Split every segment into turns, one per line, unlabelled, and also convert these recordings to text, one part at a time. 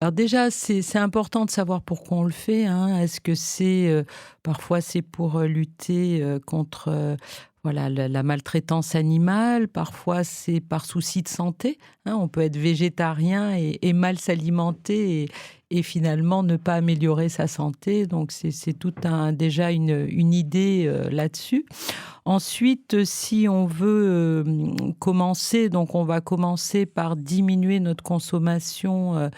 Alors déjà, c'est important de savoir pourquoi on le fait, hein. Est-ce que c'est, parfois c'est pour, lutter, contre, voilà la maltraitance animale, parfois c'est par souci de santé, hein. On peut être végétarien et mal s'alimenter et finalement ne pas améliorer sa santé, donc c'est tout un déjà une idée, là-dessus. Ensuite, si on veut, commencer, donc on va commencer par diminuer notre consommation,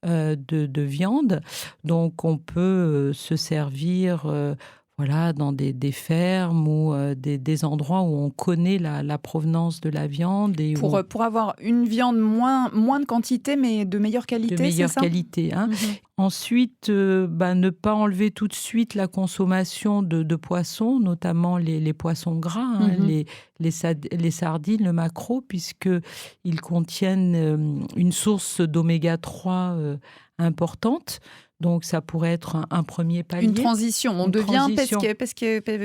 de viande. Donc on peut, se servir, voilà, dans des fermes ou, des endroits où on connaît la provenance de la viande et où on
Pour avoir une viande moins de quantité, mais de meilleure
de
qualité, c'est
meilleure
ça?
qualité, hein.
Mmh.
Ensuite, ne pas enlever tout de suite la consommation de poissons, notamment les poissons gras, hein,
Mmh.
les sardines, le maquereau, puisqu'ils contiennent, une source d'oméga 3 importante. Donc ça pourrait être un 1er
Une
palier,
transition, on
une
devient
transition.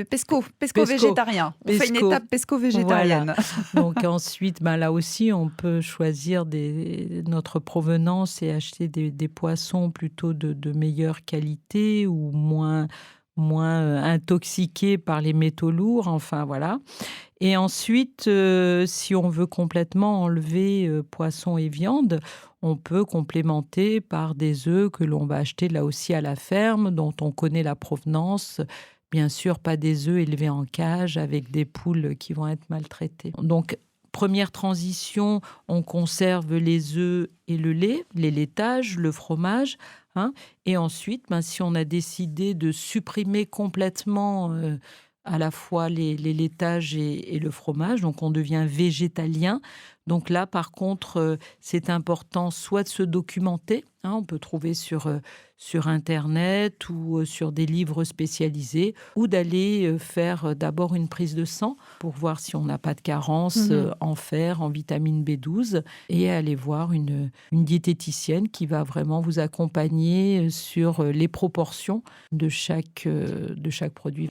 Pesco,
pesco-végétarien. On fait une
pesco,
étape
voilà.
pesco-végétarienne.
Donc ensuite, là aussi, on peut choisir notre provenance et acheter des poissons plutôt de meilleure qualité ou moins intoxiqués par les métaux lourds, enfin voilà. Et ensuite, si on veut complètement enlever, poisson et viande, on peut complémenter par des œufs que l'on va acheter là aussi à la ferme, dont on connaît la provenance. Bien sûr, pas des œufs élevés en cage avec des poules qui vont être maltraitées. Donc, première transition, on conserve les œufs et le lait, les laitages, le fromage, hein. Et ensuite, si on a décidé de supprimer complètement, à la fois les laitages et le fromage, donc on devient végétalien. Donc là, par contre, c'est important soit de se documenter, hein, on peut trouver sur internet ou, sur des livres spécialisés, ou d'aller, faire, d'abord une prise de sang pour voir si on n'a pas de carence,
Mmh.
en fer, en vitamine B12, et aller voir une diététicienne qui va vraiment vous accompagner, sur, les proportions de chaque produit.